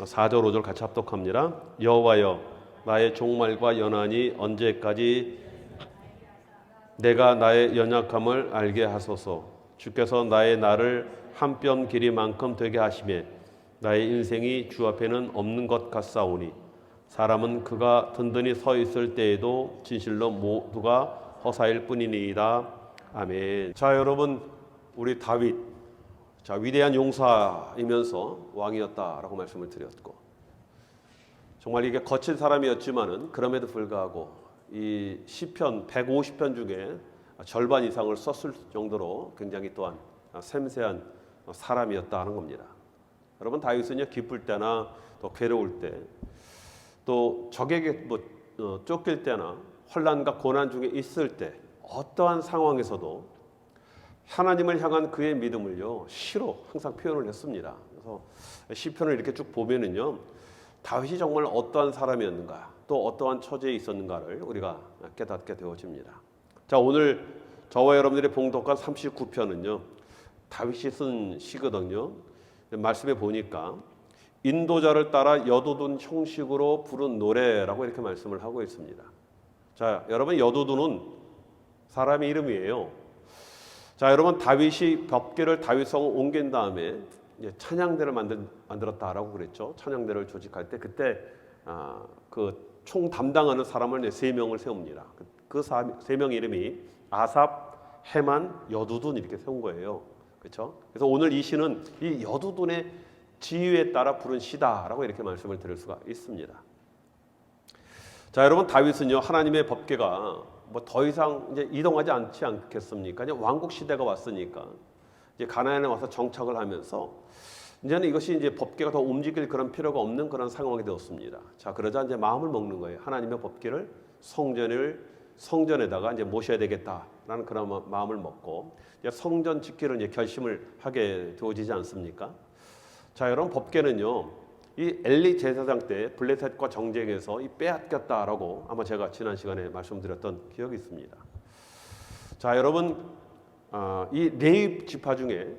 4절 5절 같이 합독합니다. 여호와여 나의 종말과 연한이 언제까지 내가 나의 연약함을 알게 하소서. 주께서 나의 날을 한 뼘 길이만큼 되게 하시매 나의 인생이 주 앞에는 없는 것 같사오니 사람은 그가 든든히 서 있을 때에도 진실로 모두가 허사일 뿐이니이다. 아멘. 자, 여러분, 우리 다윗, 자, 위대한 용사이면서 왕이었다라고 말씀을 드렸고, 정말 이게 거친 사람이었지만은 그럼에도 불구하고 이 시편 150편 중에 절반 이상을 썼을 정도로 굉장히 또한 섬세한 사람이었다는 겁니다. 여러분, 다윗은요, 기쁠 때나 또 괴로울 때, 또 적에게 쫓길 때나 환난과 고난 중에 있을 때 어떠한 상황에서도 하나님을 향한 그의 믿음을요, 시로 항상 표현을 했습니다. 그래서 시편을 이렇게 쭉 보면은요, 다윗이 정말 어떠한 사람이었는가, 또 어떠한 처지에 있었는가를 우리가 깨닫게 되어집니다. 자, 오늘 저와 여러분들이 봉독한 39편은요, 다윗이 쓴 시거든요. 말씀에 보니까 인도자를 따라 여두둔 형식으로 부른 노래라고 이렇게 말씀을 하고 있습니다. 자, 여러분, 여두둔은 사람의 이름이에요. 자, 여러분, 다윗이 벽계를 다윗성에 옮긴 다음에 이제 찬양대를 만들었다라고 그랬죠. 찬양대를 조직할 때 그때 그 총 담당하는 사람을 3명을 세웁니다. 그 3명 이름이 아삽, 헤만, 여두둔 이렇게 세운 거예요. 그렇죠? 그래서 오늘 이 시는 이 여두둔의 지휘에 따라 부른 시다라고 이렇게 말씀을 드릴 수가 있습니다. 자, 여러분, 다윗은요, 하나님의 법궤가 더 이상 이제 이동하지 않지 않겠습니까? 이제 왕국 시대가 왔으니까 이제 가나안에 와서 정착을 하면서 이제는 이것이 이제 법궤가 더 움직일 그런 필요가 없는 그런 상황이 되었습니다. 자, 그러자 이제 마음을 먹는 거예요. 하나님의 법궤를 성전에다가 이제 모셔야 되겠다라는 그런 마음을 먹고 이제 성전 짓기를 이제 결심을 하게 되어지지 않습니까? 자, 여러분, 법궤는요, 이 엘리 제사장 때 블레셋과 정쟁에서 빼앗겼다라고 아마 제가 지난 시간에 말씀드렸던 기억이 있습니다. 자, 여러분, 이 레위 지파 중에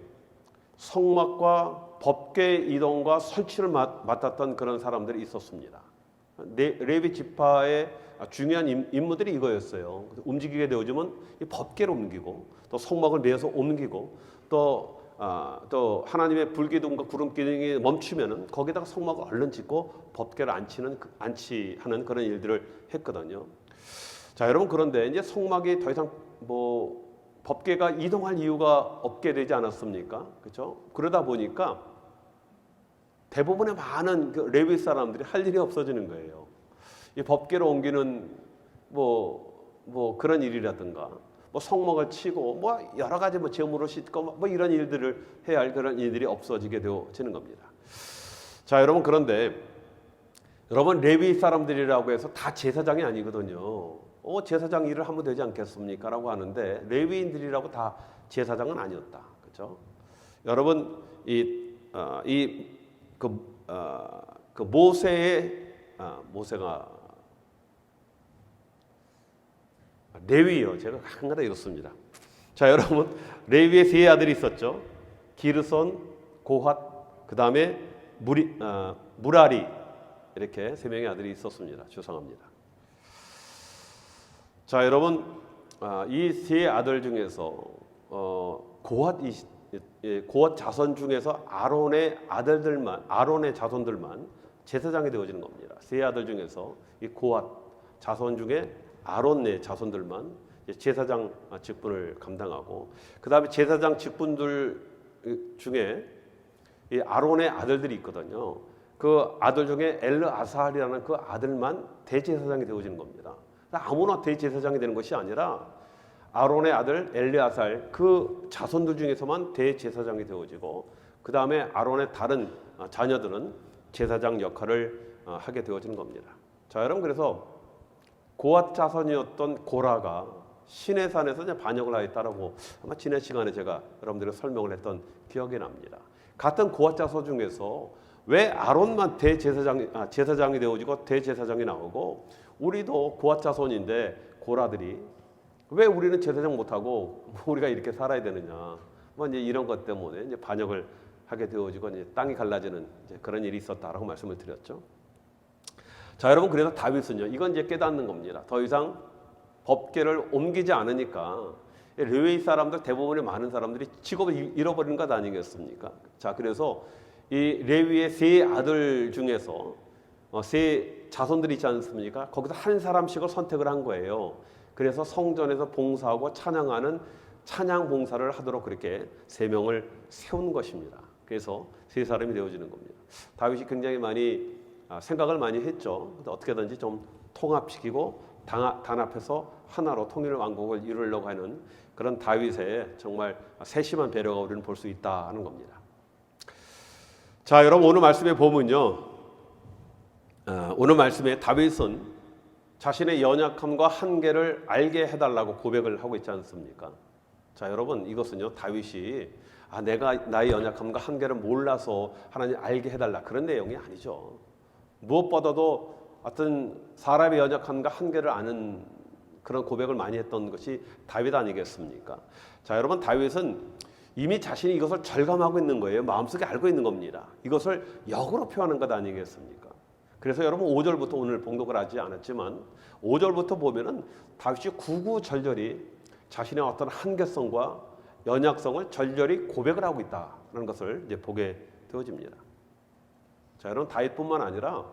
성막과 법궤 이동과 설치를 맡았던 그런 사람들이 있었습니다. 레위 지파의 중요한 임무들이 이거였어요. 움직이게 되어지면 이 법궤를 옮기고 또 성막을 메어서 옮기고 또 하나님의 불기둥과 구름기둥이 멈추면은 거기다가 성막을 얼른 짓고 법궤를 안치하는 그런 일들을 했거든요. 자, 여러분, 그런데 이제 성막이 더 이상 법궤가 이동할 이유가 없게 되지 않았습니까? 그렇죠? 그러다 보니까 대부분의 많은 그 레위 사람들이 할 일이 없어지는 거예요. 이 법궤를 옮기는 그런 일이라든가 성막을 치고 여러 가지 제물을 싣고 이런 일들을 해야 할 그런 일들이 없어지게 되어지는 겁니다. 자, 여러분, 그런데 여러분, 레위 사람들이라고 해서 다 제사장이 아니거든요. 제사장 일을 하면 되지 않겠습니까? 라고 하는데 레위인들이라고 다 제사장은 아니었다. 그렇죠? 여러분, 모세가 레위요. 제가 한가닥 읽었습니다. 자, 여러분, 레위의 3 아들이 있었죠. 기르손, 고핫, 그 다음에 무라리, 이렇게 3명의 아들이 있었습니다. 죄송합니다. 자, 여러분, 이 3 아들 중에서 고핫 자손 중에서 아론의 자손들만 제사장이 되어지는 겁니다. 3 아들 중에서 이 고핫 자손 중에 아론의 자손들만 제사장 직분을 감당하고, 그 다음에 제사장 직분들 중에 이 아론의 아들들이 있거든요. 그 아들 중에 엘르아살이라는 그 아들만 대제사장이 되어지는 겁니다. 아무나 대제사장이 되는 것이 아니라 아론의 아들 엘르아살 그 자손들 중에서만 대제사장이 되어지고, 그 다음에 아론의 다른 자녀들은 제사장 역할을 하게 되어지는 겁니다. 자, 여러분, 그래서 고핫 자손이었던 고라가 시내산에서 이제 반역을 하였다라고 아마 지난 시간에 제가 여러분들에게 설명을 했던 기억이 납니다. 같은 고핫 자손 중에서 왜 아론만 제사장이 되어지고 대제사장이 나오고 우리도 고핫 자손인데 고라들이 왜 우리는 제사장 못하고 우리가 이렇게 살아야 되느냐, 이제 이런 것 때문에 이제 반역을 하게 되어지고 이제 땅이 갈라지는 이제 그런 일이 있었다라고 말씀을 드렸죠. 자, 여러분, 그래서 다윗은요, 이건 이제 깨닫는 겁니다. 더 이상 법궤를 옮기지 않으니까 레위 사람들, 대부분의 많은 사람들이 직업을 잃어버리는 것 아니겠습니까? 자, 그래서 이 레위의 세 아들 중에서 세 자손들이 있지 않습니까? 거기서 한 사람씩을 선택을 한 거예요. 그래서 성전에서 봉사하고 찬양하는 찬양 봉사를 하도록 그렇게 세 명을 세운 것입니다. 그래서 세 사람이 되어지는 겁니다. 다윗이 굉장히 많이 생각을 많이 했죠. 어떻게든지 좀 통합시키고 단합해서 하나로 통일 왕국을 이루려고 하는 그런 다윗의 정말 세심한 배려가 우리는 볼 수 있다는 겁니다. 자, 여러분, 오늘 말씀에 보면요, 오늘 말씀에 다윗은 자신의 연약함과 한계를 알게 해달라고 고백을 하고 있지 않습니까? 자, 여러분, 이것은요, 다윗이 내가 나의 연약함과 한계를 몰라서 하나님 알게 해달라, 그런 내용이 아니죠. 무엇보다도 어떤 사람의 연약함과 한계를 아는 그런 고백을 많이 했던 것이 다윗 아니겠습니까? 자, 여러분, 다윗은 이미 자신이 이것을 절감하고 있는 거예요. 마음속에 알고 있는 겁니다. 이것을 역으로 표현한 것 아니겠습니까? 그래서 여러분, 5절부터 오늘 봉독을 하지 않았지만 5절부터 보면은 다윗이 구구절절히 자신의 어떤 한계성과 연약성을 절절히 고백을 하고 있다는 것을 이제 보게 되어집니다. 자, 여러분, 다윗뿐만 아니라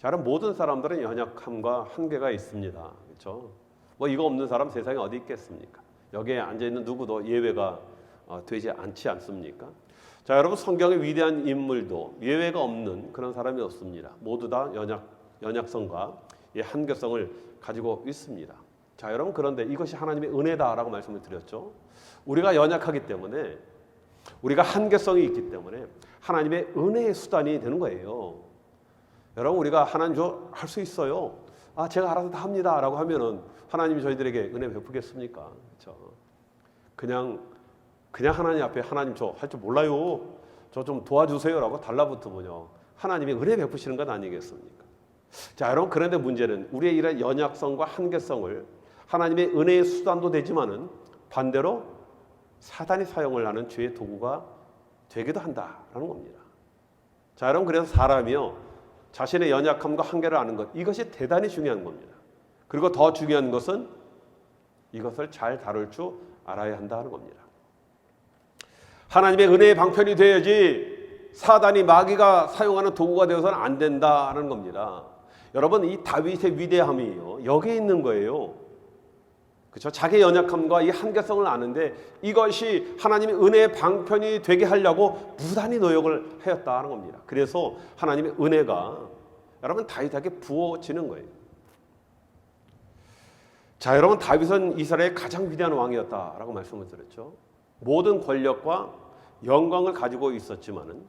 다른 모든 사람들은 연약함과 한계가 있습니다. 그렇죠? 뭐 이거 없는 사람 세상에 어디 있겠습니까? 여기에 앉아 있는 누구도 예외가 되지 않지 않습니까? 자, 여러분, 성경의 위대한 인물도 예외가 없는 그런 사람이 없습니다. 모두 다 연약성과 이 한계성을 가지고 있습니다. 자, 여러분, 그런데 이것이 하나님의 은혜다라고 말씀을 드렸죠. 우리가 연약하기 때문에, 우리가 한계성이 있기 때문에 하나님의 은혜의 수단이 되는 거예요. 여러분, 우리가 하나님 저 할 수 있어요, 제가 알아서 다 합니다 라고 하면은 하나님이 저희들에게 은혜 베푸겠습니까? 그렇죠? 그냥 하나님 앞에 하나님 저 할 줄 몰라요, 저 좀 도와주세요 라고 달라붙으면요, 하나님이 은혜 베푸시는 것 아니겠습니까? 자, 여러분, 그런데 문제는 우리의 이런 연약성과 한계성을 하나님의 은혜의 수단도 되지만은 반대로 사단이 사용을 하는 죄의 도구가 되기도 한다라는 겁니다. 자, 여러분, 그래서 사람이요, 자신의 연약함과 한계를 아는 것, 이것이 대단히 중요한 겁니다. 그리고 더 중요한 것은 이것을 잘 다룰 줄 알아야 한다는 겁니다. 하나님의 은혜의 방편이 되어야지 사단이, 마귀가 사용하는 도구가 되어서는 안 된다는 겁니다. 여러분, 이 다윗의 위대함이요, 여기에 있는 거예요. 그렇죠? 자기의 연약함과 이 한계성을 아는데 이것이 하나님의 은혜의 방편이 되게 하려고 무단히 노력을 하였다는 겁니다. 그래서 하나님의 은혜가 여러분 다윗에게 부어지는 거예요. 자, 여러분, 다윗은 이스라엘의 가장 위대한 왕이었다라고 말씀을 드렸죠. 모든 권력과 영광을 가지고 있었지만은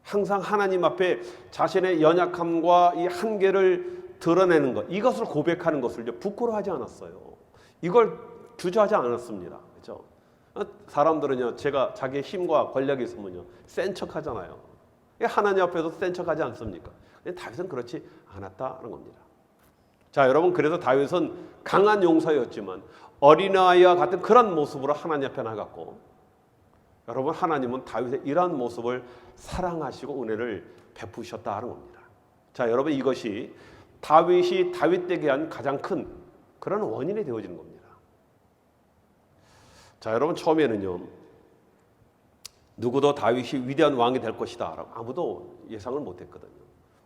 항상 하나님 앞에 자신의 연약함과 이 한계를 드러내는 것, 이것을 고백하는 것을 부끄러워하지 않았어요. 이걸 주저하지 않았습니다. 그렇죠? 사람들은요, 제가 자기의 힘과 권력이 있으면요, 센 척하잖아요. 하나님 앞에서 센 척하지 않습니까? 근데 다윗은 그렇지 않았다는 겁니다. 자, 여러분, 그래서 다윗은 강한 용사였지만 어린아이와 같은 그런 모습으로 하나님 앞에 나갔고, 여러분, 하나님은 다윗의 이러한 모습을 사랑하시고 은혜를 베푸셨다는 겁니다. 자, 여러분, 이것이 다윗이 다윗 되게 한 가장 큰 그런 원인이 되어지는 겁니다. 자, 여러분, 처음에는요, 누구도 다윗이 위대한 왕이 될 것이다 라고 아무도 예상을 못했거든요.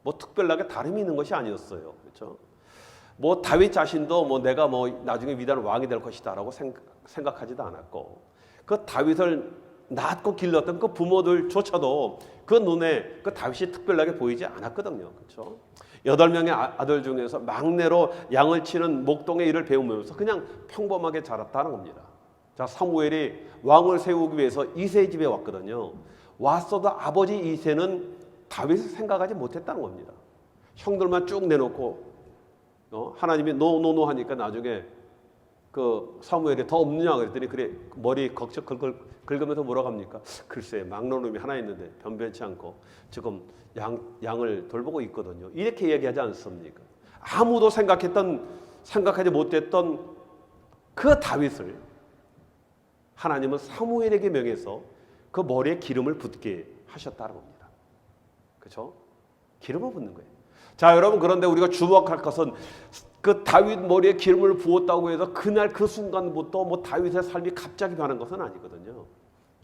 뭐 특별하게 다름이 있는 것이 아니었어요. 그렇죠? 뭐 다윗 자신도 내가 나중에 위대한 왕이 될 것이다라고 생각하지도 않았고, 그 다윗을 낳고 길렀던 그 부모들조차도 그 눈에 그 다윗이 특별하게 보이지 않았거든요. 그렇죠? 8명의 아들 중에서 막내로 양을 치는 목동의 일을 배우면서 그냥 평범하게 자랐다는 겁니다. 자, 사무엘이 왕을 세우기 위해서 이새의 집에 왔거든요. 왔어도 아버지 이새는 다윗을 생각하지 못했다는 겁니다. 형들만 쭉 내놓고 하나님이 노 하니까 나중에 그 사무엘이 더 없느냐 그랬더니 그래, 머리 걱정 긁으면서 뭐라고 합니까? 글쎄, 막노름이 하나 있는데 변변치 않고 지금 양을 돌보고 있거든요. 이렇게 얘기하지 않습니까? 아무도 생각하지 못했던 그 다윗을 하나님은 사무엘에게 명해서 그 머리에 기름을 붓게 하셨다는 겁니다. 그렇죠? 기름을 붓는 거예요. 자, 여러분, 그런데 우리가 주목할 것은 그 다윗 머리에 기름을 부었다고 해서 그날 그 순간부터 뭐 다윗의 삶이 갑자기 변한 것은 아니거든요.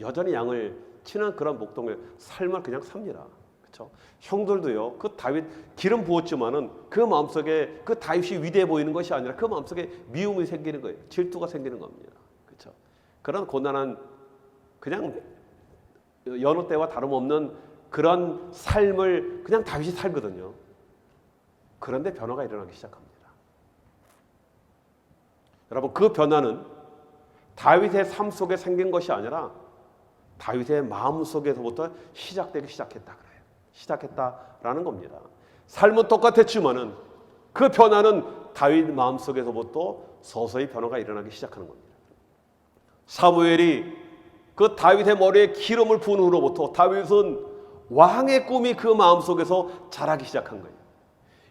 여전히 양을 치는 그런 목동의 삶을 그냥 삽니다. 그렇죠? 형들도요. 그 다윗 기름 부었지만은 그 마음속에 그 다윗이 위대해 보이는 것이 아니라 그 마음속에 미움이 생기는 거예요. 질투가 생기는 겁니다. 그렇죠? 그런 고난한 그냥 여느 때와 다름없는 그런 삶을 그냥 다윗이 살거든요. 그런데 변화가 일어나기 시작합니다. 여러분, 그 변화는 다윗의 삶 속에 생긴 것이 아니라 다윗의 마음 속에서부터 시작되기 시작했다 그래요. 시작했다라는 겁니다. 삶은 똑같았지만은 그 변화는 다윗 마음 속에서부터 서서히 변화가 일어나기 시작하는 겁니다. 사무엘이 그 다윗의 머리에 기름을 부은 후로부터 다윗은 왕의 꿈이 그 마음 속에서 자라기 시작한 거예요.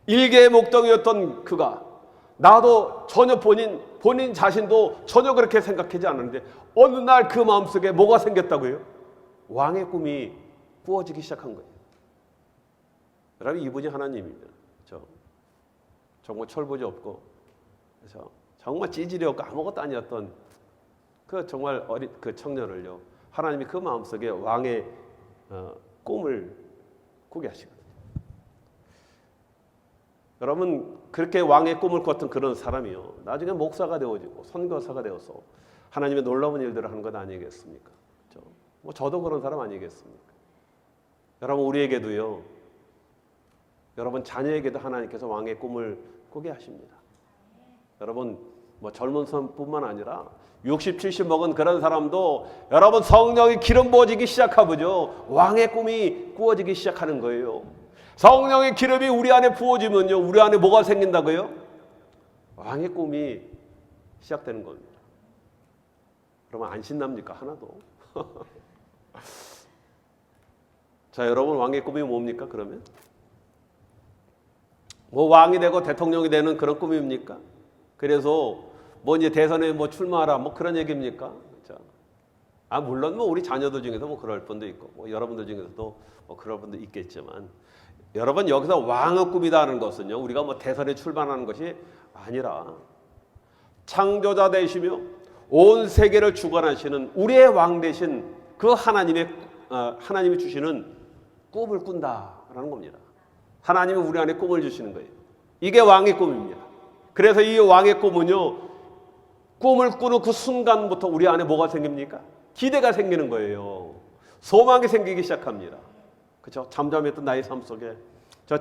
일개의 목동이었던 그가 나도 전혀 본인 자신도 전혀 그렇게 생각하지 않았는데 어느 날 그 마음속에 뭐가 생겼다고요? 왕의 꿈이 꾸어지기 시작한 거예요. 여러분, 이분이 하나님입니다. 정말 철부지 없고 정말 찌질이 없고 아무것도 아니었던 그 정말 어린 그 청년을요, 하나님이 그 마음속에 왕의 꿈을 꾸게 하시거든요. 여러분, 그렇게 왕의 꿈을 꿨던 그런 사람이요, 나중에 목사가 되어지고 선교사가 되어서 하나님의 놀라운 일들을 하는 것 아니겠습니까? 그렇죠? 뭐 저도 그런 사람 아니겠습니까? 여러분, 우리에게도요, 여러분 자녀에게도 하나님께서 왕의 꿈을 꾸게 하십니다. 여러분, 뭐 젊은 사람뿐만 아니라 60, 70 먹은 그런 사람도 여러분 성령이 기름 부어지기 시작하면요, 왕의 꿈이 꾸어지기 시작하는 거예요. 성령의 기름이 우리 안에 부어지면요, 우리 안에 뭐가 생긴다고요? 왕의 꿈이 시작되는 겁니다. 그러면 안 신납니까? 하나도. 자, 여러분, 왕의 꿈이 뭡니까? 그러면 뭐 왕이 되고 대통령이 되는 그런 꿈입니까? 그래서 뭐 이제 대선에 뭐 출마하라 뭐 그런 얘기입니까? 그렇죠? 물론 뭐 우리 자녀들 중에서 뭐 그럴 분도 있고 뭐 여러분들 중에서도 뭐 그럴 분도 있겠지만, 여러분, 여기서 왕의 꿈이라는 것은요, 우리가 뭐 대선에 출마하는 것이 아니라 창조자 되시며 온 세계를 주관하시는 우리의 왕 되신 그 하나님이 주시는 꿈을 꾼다라는 겁니다. 하나님이 우리 안에 꿈을 주시는 거예요. 이게 왕의 꿈입니다. 그래서 이 왕의 꿈은요, 꿈을 꾸는 그 순간부터 우리 안에 뭐가 생깁니까? 기대가 생기는 거예요. 소망이 생기기 시작합니다. 그렇죠? 잠잠했던 나의 삶 속에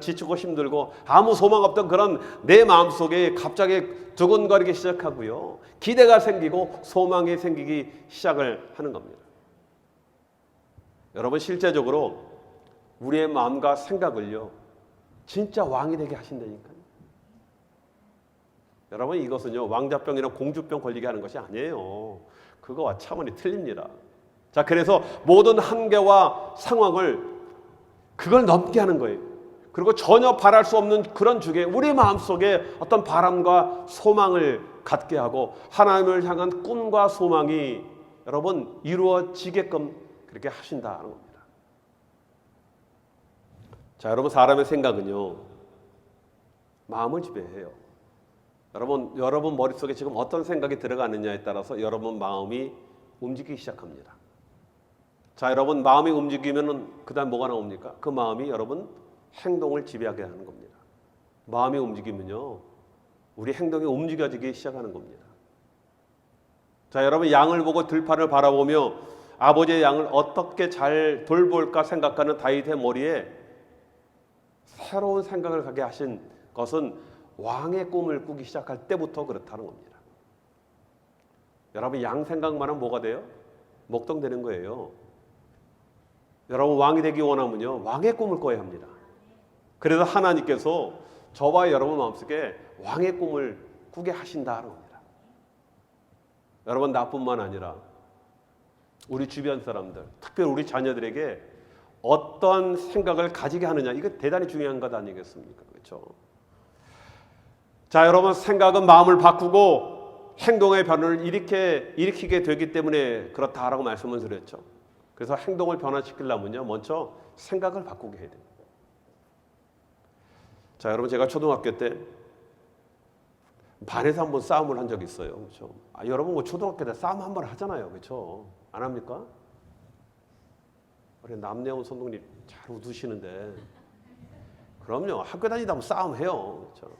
지치고 힘들고 아무 소망 없던 그런 내 마음 속에 갑자기 두근거리기 시작하고요, 기대가 생기고 소망이 생기기 시작을 하는 겁니다. 여러분, 실제적으로 우리의 마음과 생각을요, 진짜 왕이 되게 하신다니까요. 여러분, 이것은요, 왕자병이나 공주병 걸리게 하는 것이 아니에요. 그거와 차원이 틀립니다. 자, 그래서 모든 한계와 상황을 그걸 넘게 하는 거예요. 그리고 전혀 바랄 수 없는 그런 주에 우리 마음속에 어떤 바람과 소망을 갖게 하고 하나님을 향한 꿈과 소망이 여러분 이루어지게끔 그렇게 하신다는 겁니다. 자, 여러분, 사람의 생각은요, 마음을 지배해요. 여러분 머릿속에 지금 어떤 생각이 들어가느냐에 따라서 여러분 마음이 움직이기 시작합니다. 자, 여러분, 마음이 움직이면은 그다음 뭐가 나옵니까? 그 마음이 여러분 행동을 지배하게 하는 겁니다. 마음이 움직이면요, 우리 행동이 움직여지기 시작하는 겁니다. 자, 여러분, 양을 보고 들판을 바라보며 아버지의 양을 어떻게 잘 돌볼까 생각하는 다윗의 머리에 새로운 생각을 가게 하신 것은 왕의 꿈을 꾸기 시작할 때부터 그렇다는 겁니다. 여러분, 양 생각만 하면 뭐가 돼요? 목동되는 거예요. 여러분, 왕이 되기 원하면요, 왕의 꿈을 꿔야 합니다. 그래서 하나님께서 저와 여러분 마음속에 왕의 꿈을 꾸게 하신다는 겁니다. 여러분, 나뿐만 아니라 우리 주변 사람들, 특별히 우리 자녀들에게 어떤 생각을 가지게 하느냐, 이거 대단히 중요한 것 아니겠습니까? 그렇죠? 자, 여러분, 생각은 마음을 바꾸고 행동의 변화를 일으키게 되기 때문에 그렇다라고 말씀을 드렸죠. 그래서 행동을 변화시키려면요, 먼저 생각을 바꾸게 해야 돼요. 자, 여러분, 제가 초등학교 때 반에서 한번 싸움을 한 적이 있어요. 그렇죠? 여러분, 뭐 초등학교 때 싸움 한번 하잖아요. 그렇죠? 안 합니까? 우리 남내원 선동님 잘 웃으시는데, 그럼요. 학교 다니다 보면 싸움해요. 그렇죠?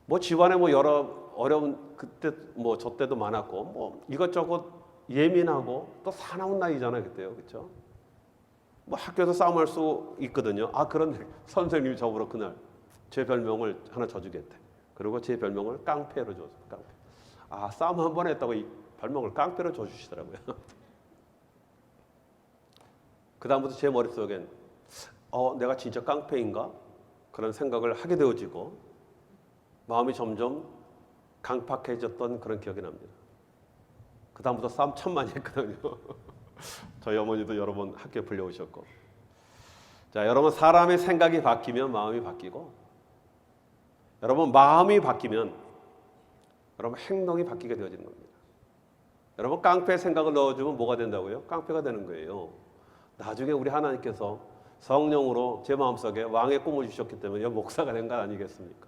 뭐 집안에 뭐 여러 어려운 그때 뭐 저 때도 많았고 뭐 이것저것 예민하고 또 사나운 나이잖아요. 그때요. 그렇죠? 뭐 학교에서 싸움할 수 있거든요. 그런데 선생님이 저보러 그날 제 별명을 하나 줘주겠대. 그리고 제 별명을 깡패로 줬어요. 깡패. 싸움 한 번 했다고 이 별명을 깡패로 줘주시더라고요. 그 다음부터 제 머릿속엔 내가 진짜 깡패인가? 그런 생각을 하게 되어지고 마음이 점점 강팍해졌던 그런 기억이 납니다. 그 다음부터 싸움 참 많이 했거든요. 저희 어머니도 여러 번 학교에 불려오셨고. 자, 여러분, 사람의 생각이 바뀌면 마음이 바뀌고, 여러분, 마음이 바뀌면 여러분 행동이 바뀌게 되어지는 겁니다. 여러분, 깡패 생각을 넣어주면 뭐가 된다고요? 깡패가 되는 거예요. 나중에 우리 하나님께서 성령으로 제 마음속에 왕의 꿈을 주셨기 때문에 목사가 된 것 아니겠습니까?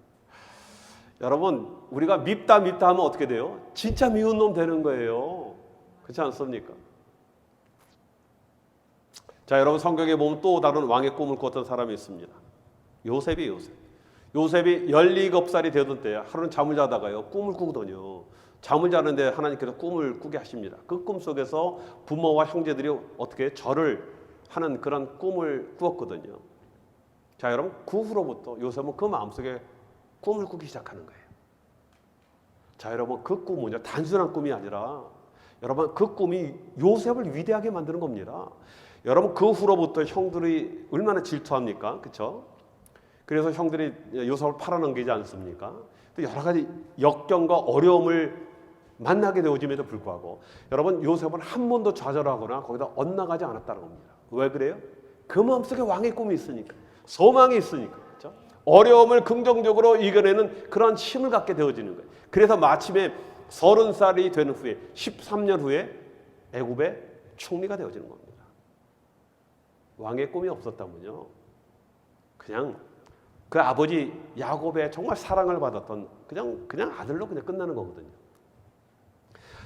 여러분, 우리가 밉다 하면 어떻게 돼요? 진짜 미운 놈 되는 거예요. 그렇지 않습니까? 자, 여러분, 성경에 보면 또 다른 왕의 꿈을 꿨던 사람이 있습니다. 요셉이 17살이 되던 때 하루는 잠을 자다가요, 꿈을 꾸거든요. 잠을 자는데 하나님께서 꿈을 꾸게 하십니다. 그 꿈 속에서 부모와 형제들이 어떻게 절을 하는 그런 꿈을 꾸었거든요. 자, 여러분, 그 후로부터 요셉은 그 마음속에 꿈을 꾸기 시작하는 거예요. 자, 여러분, 그 꿈은요, 단순한 꿈이 아니라 여러분, 그 꿈이 요셉을 위대하게 만드는 겁니다. 여러분, 그 후로부터 형들이 얼마나 질투합니까? 그렇죠? 그래서 형들이 요셉을 팔아넘기지 않습니까? 또 여러 가지 역경과 어려움을 만나게 되어짐에도 불구하고 여러분, 요셉은 한 번도 좌절하거나 거기다 엇나가지 않았다는 겁니다. 왜 그래요? 그 마음속에 왕의 꿈이 있으니까, 소망이 있으니까. 그렇죠? 어려움을 긍정적으로 이겨내는 그런 힘을 갖게 되어지는 거예요. 그래서 마침에 30살이 되는 후에 13년 후에 애굽의 총리가 되어지는 겁니다. 왕의 꿈이 없었다면요, 그냥 그 아버지 야곱의 정말 사랑을 받았던 그냥 아들로 그냥 끝나는 거거든요.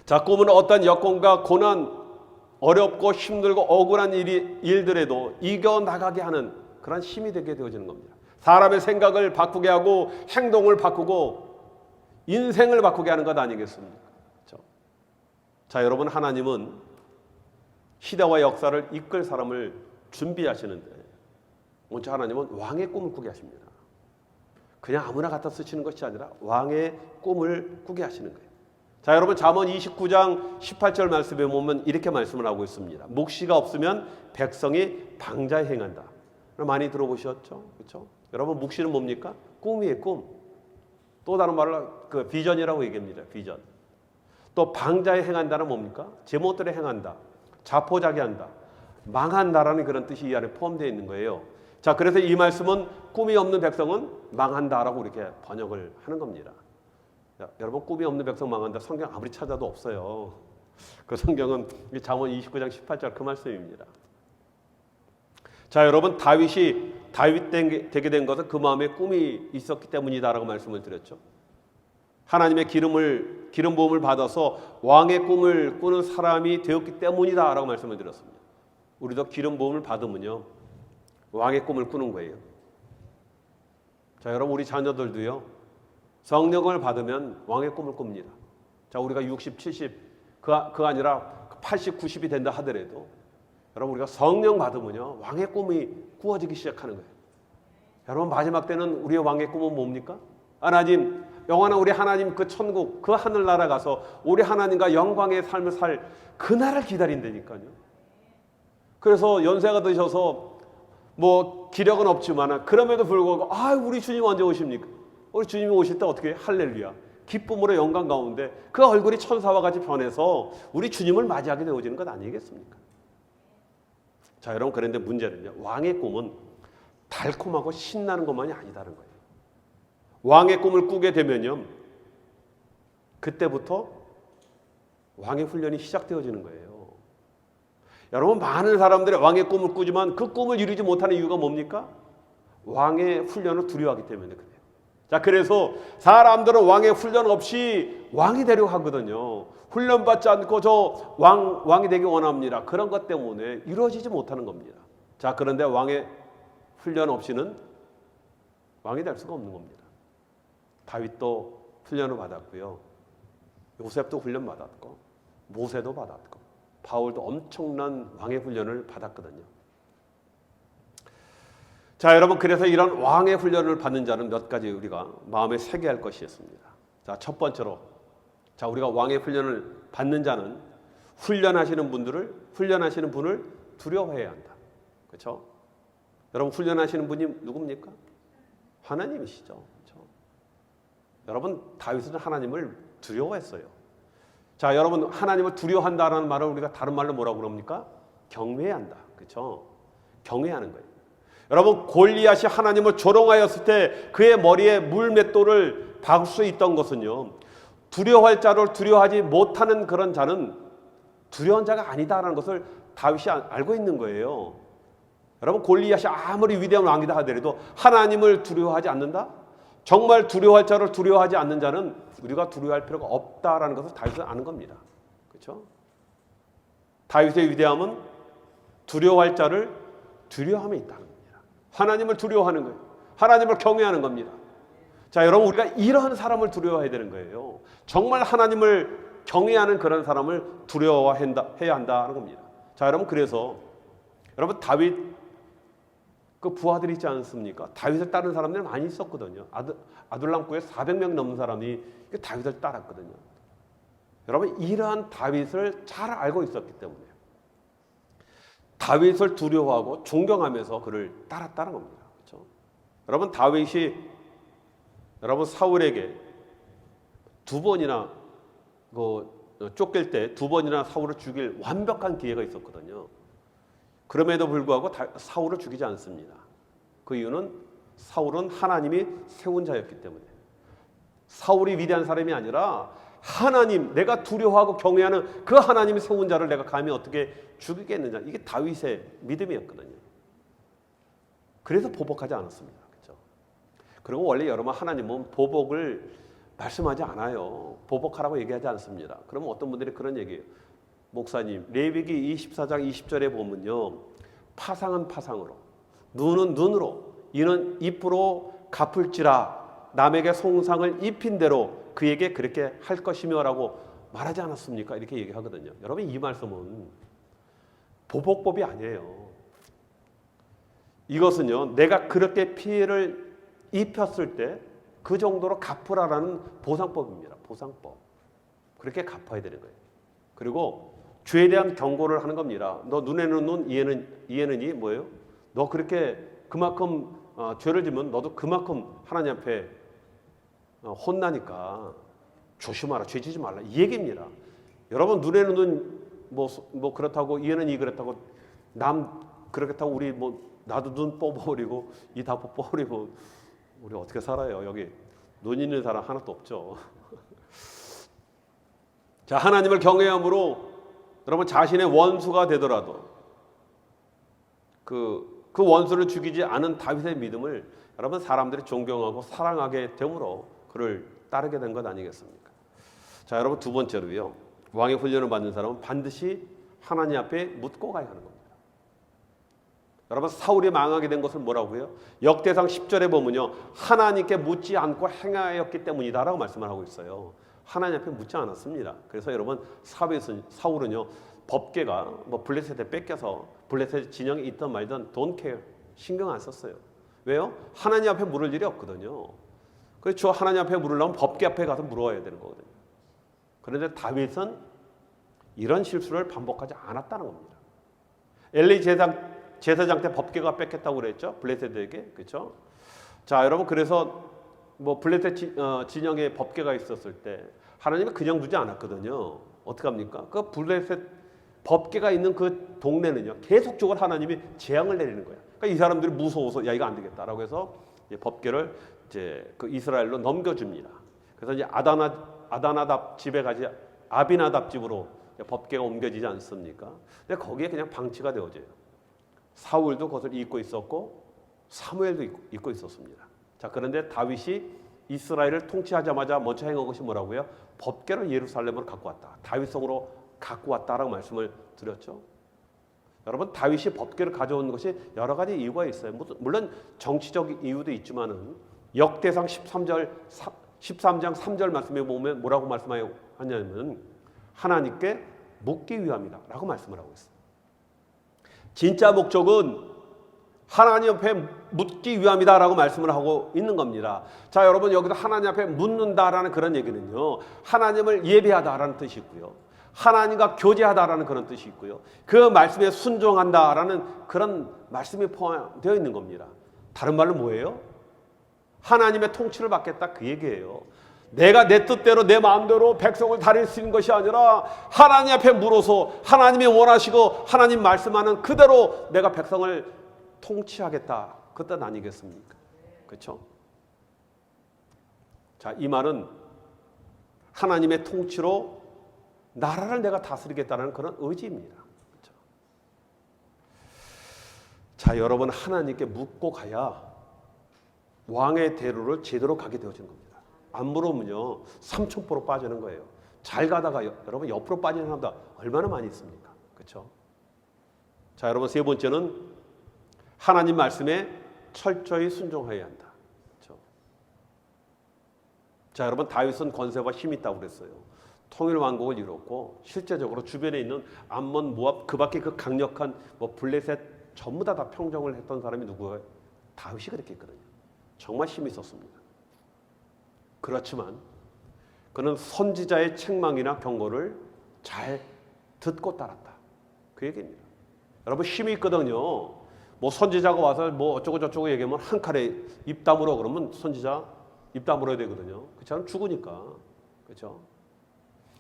자, 꿈은 어떤 여건과 고난, 어렵고 힘들고 억울한 일들에도 이겨나가게 하는 그런 힘이 되게 되어지는 겁니다. 사람의 생각을 바꾸게 하고 행동을 바꾸고 인생을 바꾸게 하는 것 아니겠습니까? 그렇죠? 자, 여러분, 하나님은 시대와 역사를 이끌 사람을 준비하시는데 먼저 하나님은 왕의 꿈을 꾸게 하십니다. 그냥 아무나 갖다 쓰시는 것이 아니라 왕의 꿈을 꾸게 하시는 거예요. 자, 여러분, 잠언 29장 18절 말씀에 보면 이렇게 말씀을 하고 있습니다. 묵시가 없으면 백성이 방자에 행한다. 많이 들어보셨죠? 그렇죠? 여러분, 묵시는 뭡니까? 꿈이에요, 꿈. 또 다른 말로 그 비전이라고 얘기합니다. 비전. 또 방자에 행한다는 뭡니까? 제멋대로 행한다, 자포자기한다, 망한다라는 그런 뜻이 이 안에 포함되어 있는 거예요. 자, 그래서 이 말씀은 꿈이 없는 백성은 망한다라고 이렇게 번역을 하는 겁니다. 자, 여러분, 꿈이 없는 백성 망한다, 성경 아무리 찾아도 없어요. 그 성경은 잠언 29장 18절 그 말씀입니다. 자, 여러분, 다윗이 다윗 되게 된 것은 그 마음에 꿈이 있었기 때문이다라고 말씀을 드렸죠. 하나님의 기름 부음을 받아서 왕의 꿈을 꾸는 사람이 되었기 때문이다라고 말씀을 드렸습니다. 우리도 기름 부음을 받으면요, 왕의 꿈을 꾸는 거예요. 자, 여러분, 우리 자녀들도요, 성령을 받으면 왕의 꿈을 꿉니다. 자, 우리가 60, 70, 그 아니라 80, 90이 된다 하더라도 여러분, 우리가 성령 받으면요, 왕의 꿈이 꾸어지기 시작하는 거예요. 여러분, 마지막 때는 우리의 왕의 꿈은 뭡니까? 하나님, 영원한 우리 하나님 그 천국, 그 하늘나라 가서 우리 하나님과 영광의 삶을 살 그날을 기다린다니까요. 그래서 연세가 드셔서 뭐 기력은 없지만 그럼에도 불구하고 우리 주님 언제 오십니까? 우리 주님이 오실 때 어떻게 할렐루야, 기쁨으로 영광 가운데 그 얼굴이 천사와 같이 변해서 우리 주님을 맞이하게 되어지는 것 아니겠습니까? 자, 여러분, 그런데 문제는요, 왕의 꿈은 달콤하고 신나는 것만이 아니다는 거예요. 왕의 꿈을 꾸게 되면요, 그때부터 왕의 훈련이 시작되어지는 거예요. 여러분, 많은 사람들이 왕의 꿈을 꾸지만 그 꿈을 이루지 못하는 이유가 뭡니까? 왕의 훈련을 두려워하기 때문에 그래요. 자, 그래서 사람들은 왕의 훈련 없이 왕이 되려고 하거든요. 훈련받지 않고 저 왕이 되기 원합니다. 그런 것 때문에 이루어지지 못하는 겁니다. 자, 그런데 왕의 훈련 없이는 왕이 될 수가 없는 겁니다. 다윗도 훈련을 받았고요. 요셉도 훈련 받았고, 모세도 받았고, 바울도 엄청난 왕의 훈련을 받았거든요. 자, 여러분, 그래서 이런 왕의 훈련을 받는 자는 몇 가지 우리가 마음에 새겨야 할 것이 있습니다. 자, 첫 번째로, 자, 우리가 왕의 훈련을 받는 자는 훈련하시는 분을 두려워해야 한다. 그렇죠? 여러분, 훈련하시는 분이 누굽니까? 하나님이시죠. 그렇죠? 여러분, 다윗은 하나님을 두려워했어요. 자, 여러분, 하나님을 두려워한다라는 말을 우리가 다른 말로 뭐라고 그럽니까? 경외해야 한다. 그렇죠? 경외하는 거예요. 여러분, 골리앗이 하나님을 조롱하였을 때 그의 머리에 물맷돌을 박을 수 있던 것은요, 두려워할 자를 두려워하지 못하는 그런 자는 두려운 자가 아니다라는 것을 다윗이 알고 있는 거예요. 여러분, 골리앗이 아무리 위대한 왕이다 하더라도 하나님을 두려워하지 않는다? 정말 두려워할 자를 두려워하지 않는 자는 우리가 두려워할 필요가 없다라는 것을 다윗은 아는 겁니다. 그렇죠? 다윗의 위대함은 두려워할 자를 두려워함에 있다는 겁니다. 하나님을 두려워하는 거예요. 하나님을 경외하는 겁니다. 자, 여러분, 우리가 이런 사람을 두려워해야 되는 거예요. 정말 하나님을 경외하는 그런 사람을 두려워해야 한다는 겁니다. 자, 여러분, 그래서 여러분, 다윗 그 부하들 있지 않습니까? 다윗을 따르는 사람들이 많이 있었거든요. 아둘람고에 400명 넘는 사람이 다윗을 따랐거든요. 여러분, 이러한 다윗을 잘 알고 있었기 때문에 다윗을 두려워하고 존경하면서 그를 따랐다는 겁니다. 그렇죠? 여러분, 다윗이 여러분 사울에게 두 번이나 쫓길 때 두 번이나 사울을 죽일 완벽한 기회가 있었거든요. 그럼에도 불구하고 사울을 죽이지 않습니다. 그 이유는 사울은 하나님이 세운 자였기 때문에. 사울이 위대한 사람이 아니라 하나님, 내가 두려워하고 경외하는 그 하나님이 세운 자를 내가 감히 어떻게 죽이겠느냐. 이게 다윗의 믿음이었거든요. 그래서 보복하지 않았습니다. 그렇죠? 그리고 원래 여러분, 하나님은 보복을 말씀하지 않아요. 보복하라고 얘기하지 않습니다. 그러면 어떤 분들이 그런 얘기해요. 목사님, 레위기 24장 20절에 보면요, 파상은 파상으로, 눈은 눈으로, 이는 입으로 갚을지라 남에게 송상을 입힌 대로 그에게 그렇게 할 것이며라고 말하지 않았습니까? 이렇게 얘기하거든요. 여러분, 이 말씀은 보복법이 아니에요. 이것은요, 내가 그렇게 피해를 입혔을 때 그 정도로 갚으라라는 보상법입니다. 보상법. 그렇게 갚아야 되는 거예요. 그리고 죄에 대한 경고를 하는 겁니다. 너 눈에는 눈, 이에는 이 뭐예요? 너 그렇게 그만큼 죄를 지면 너도 그만큼 하나님 앞에 혼나니까 조심하라, 죄 지지 말라, 이 얘기입니다. 여러분, 눈에는 눈 뭐 그렇다고, 이에는 이 그렇다고, 남 그렇다고 우리 나도 눈 뽑아버리고 이 다 뽑아버리고 우리 어떻게 살아요? 여기 눈 있는 사람 하나도 없죠. 자, 하나님을 경외함으로 여러분, 자신의 원수가 되더라도 그 원수를 죽이지 않은 다윗의 믿음을 여러분, 사람들이 존경하고 사랑하게 됨으로 그를 따르게 된 것 아니겠습니까? 자, 여러분, 두 번째로요, 왕의 훈련을 받는 사람은 반드시 하나님 앞에 묻고 가야 하는 겁니다. 여러분, 사울이 망하게 된 것은 뭐라고요? 역대상 10절에 보면요, 하나님께 묻지 않고 행하였기 때문이다라고 말씀을 하고 있어요. 하나님 앞에 묻지 않았습니다. 그래서 여러분, 사울은요, 법궤가 블레셋에 뺏겨서 블레셋 진영에 있던 말든 don't care, 신경 안 썼어요. 왜요? 하나님 앞에 물을 일이 없거든요. 그래서 하나님 앞에 물으려면 법궤 앞에 가서 물어야 되는 거거든요. 그런데 다윗은 이런 실수를 반복하지 않았다는 겁니다. 엘리 제사장 때 법궤가 뺏겼다고 그랬죠, 블레셋에게. 그렇죠? 자, 여러분, 그래서 블레셋 진영에 법궤가 있었을 때 하나님은 그냥 두지 않았거든요. 어떻게 합니까? 그 블레셋 법궤가 있는 그 동네는요, 계속적으로 하나님이 재앙을 내리는 거예요. 그러니까 이 사람들이 무서워서 야, 이거 안 되겠다라고 해서 법궤를 이제 그 이스라엘로 넘겨줍니다. 그래서 이제 아다나답 집에 가지 아비나답 집으로 법궤가 옮겨지지 않습니까? 근데 거기에 그냥 방치가 되어져요. 사울도 그것을 잊고 있었고 사무엘도 잊고 있었습니다. 자, 그런데 다윗이 이스라엘을 통치하자마자 먼저 행한 것이 뭐라고요? 법궤를 예루살렘으로 갖고 왔다. 다윗성으로 갖고 왔다라고 말씀을 드렸죠. 여러분, 다윗이 법궤를 가져온 것이 여러 가지 이유가 있어요. 물론 정치적 이유도 있지만은 역대상 13장 3절 말씀에 보면 뭐라고 말씀하냐면 하나님께 묻기 위함이다 라고 말씀을 하고 있어요. 진짜 목적은 하나님 앞에 묻기 위함이다 라고 말씀을 하고 있는 겁니다. 자, 여러분, 여기서 하나님 앞에 묻는다라는 그런 얘기는요, 하나님을 예배하다라는 뜻이 있고요, 하나님과 교제하다라는 그런 뜻이 있고요, 그 말씀에 순종한다라는 그런 말씀이 포함되어 있는 겁니다. 다른 말로 뭐예요? 하나님의 통치를 받겠다, 그 얘기예요. 내가 내 뜻대로 내 마음대로 백성을 다릴 수 있는 것이 아니라 하나님 앞에 물어서 하나님이 원하시고 하나님 말씀하는 그대로 내가 백성을 통치하겠다, 그 뜻 아니겠습니까? 그렇죠? 자, 이 말은 하나님의 통치로 나라를 내가 다스리겠다는 그런 의지입니다. 그렇죠? 자, 여러분, 하나님께 묻고 가야 왕의 대로를 제대로 가게 되어지는 겁니다. 안 물으면요, 삼천포로 빠지는 거예요. 잘 가다가 여러분 옆으로 빠지는 사람도 얼마나 많이 있습니까? 그렇죠? 자, 여러분, 세 번째는 하나님 말씀에 철저히 순종해야 한다. 그렇죠? 자, 여러분, 다윗은 권세와 힘이 있다고 그랬어요. 통일 왕국을 이뤘고 실제적으로 주변에 있는 암몬, 모압, 그 밖에 그 강력한 블레셋 전부 다 평정을 했던 사람이 누구예요? 다윗이 그렇게 했거든요. 정말 힘이 있었습니다. 그렇지만 그는 선지자의 책망이나 경고를 잘 듣고 따랐다, 그 얘기입니다. 여러분, 힘이 있거든요. 선지자가 와서 어쩌고 저쩌고 얘기하면 한 칼에 입 다물어 그러면 선지자 입 다물어야 되거든요. 그렇지 않으면 죽으니까. 그렇죠?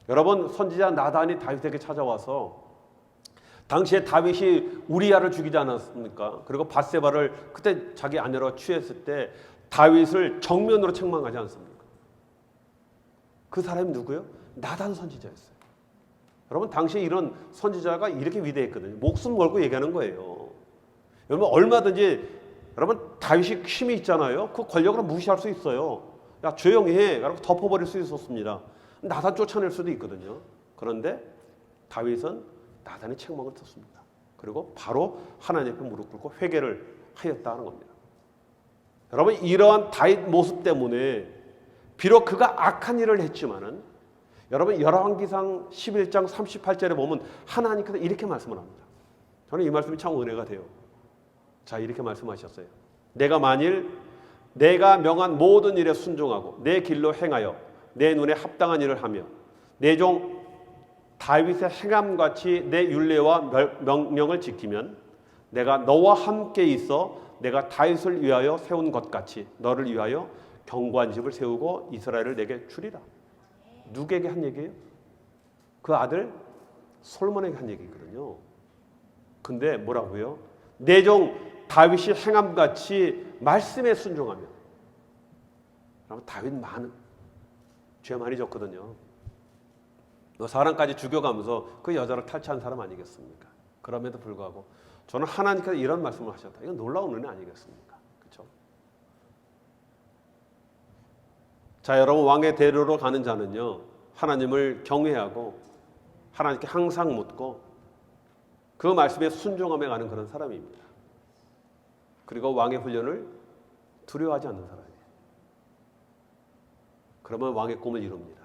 여러분, 선지자 나단이 다윗에게 찾아와서 당시에 다윗이 우리야를 죽이지 않았습니까? 그리고 밧세바를 그때 자기 아내로 취했을 때 다윗을 정면으로 책망하지 않습니까? 그 사람이 누구예요? 나단 선지자였어요. 여러분, 당시에 이런 선지자가 이렇게 위대했거든요. 목숨 걸고 얘기하는 거예요. 여러분, 얼마든지 여러분, 다윗이 힘이 있잖아요. 그 권력을 무시할 수 있어요. 야, 조용히 해 라고 덮어버릴 수 있었습니다. 나단 쫓아낼 수도 있거든요. 그런데 다윗은 나단의 책망을 듣습니다. 그리고 바로 하나님 앞에 무릎 꿇고 회개를 하였다는 겁니다. 여러분, 이러한 다윗 모습 때문에 비록 그가 악한 일을 했지만은 여러분, 열왕기상 11장 38절에 보면 하나님께서 이렇게 말씀을 합니다. 저는 이 말씀이 참 은혜가 돼요. 자, 이렇게 말씀하셨어요. 내가 만일 내가 명한 모든 일에 순종하고 내 길로 행하여 내 눈에 합당한 일을 하며 내 종 다윗의 행함같이 내 율례와 명령을 지키면 내가 너와 함께 있어 내가 다윗을 위하여 세운 것 같이 너를 위하여 견고한 집을 세우고 이스라엘을 내게 주리라. 누구에게 한 얘기예요? 그 아들 솔몬에게 한 얘기거든요. 근데 뭐라고요? 내 종 다윗이 행함같이 말씀에 순종하며. 다윗 죄 많이 졌거든요. 사람까지 죽여가면서 그 여자를 탈취한 사람 아니겠습니까? 그럼에도 불구하고 저는 하나님께서 이런 말씀을 하셨다. 이건 놀라운 은혜 아니겠습니까? 그렇죠? 자, 여러분, 왕의 대로로 가는 자는요, 하나님을 경외하고 하나님께 항상 묻고 그 말씀에 순종하며 가는 그런 사람입니다. 그리고 왕의 훈련을 두려워하지 않는 사람이에요. 그러면 왕의 꿈을 이룹니다.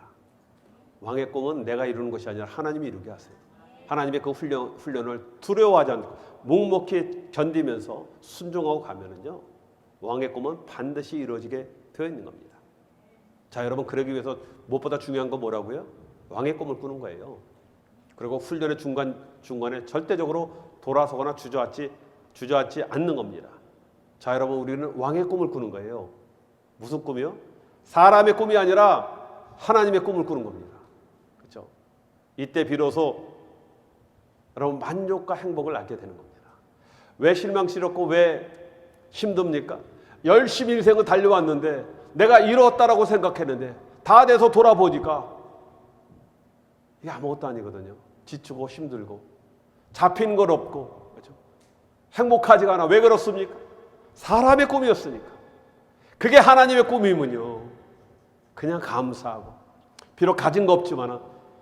왕의 꿈은 내가 이루는 것이 아니라 하나님이 이루게 하세요. 하나님의 그 훈련을 두려워하지 않고 묵묵히 견디면서 순종하고 가면은요, 왕의 꿈은 반드시 이루어지게 되어 있는 겁니다. 자, 여러분, 그러기 위해서 무엇보다 중요한 건 뭐라고요? 왕의 꿈을 꾸는 거예요. 그리고 훈련의 중간에 절대적으로 돌아서거나 주저앉지 않는 겁니다. 자, 여러분, 우리는 왕의 꿈을 꾸는 거예요. 무슨 꿈이요? 사람의 꿈이 아니라 하나님의 꿈을 꾸는 겁니다. 그렇죠? 이때 비로소 여러분, 만족과 행복을 알게 되는 겁니다. 왜 실망스럽고 왜 힘듭니까? 열심히 인생을 달려왔는데 내가 이뤘다라고 생각했는데 다 돼서 돌아보니까 이게 아무것도 아니거든요. 지치고 힘들고 잡힌 것 없고, 그렇죠? 행복하지가 않아. 왜 그렇습니까? 사람의 꿈이었으니까. 그게 하나님의 꿈이면요, 그냥 감사하고, 비록 가진 거 없지만,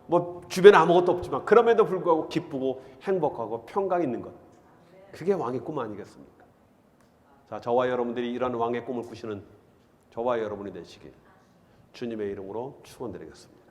뭐 주변에 아무것도 없지만 그럼에도 불구하고 기쁘고 행복하고 평강 있는 것, 그게 왕의 꿈 아니겠습니까? 자, 저와 여러분들이 이러한 왕의 꿈을 꾸시는 저와 여러분이 되시길 주님의 이름으로 축원드리겠습니다.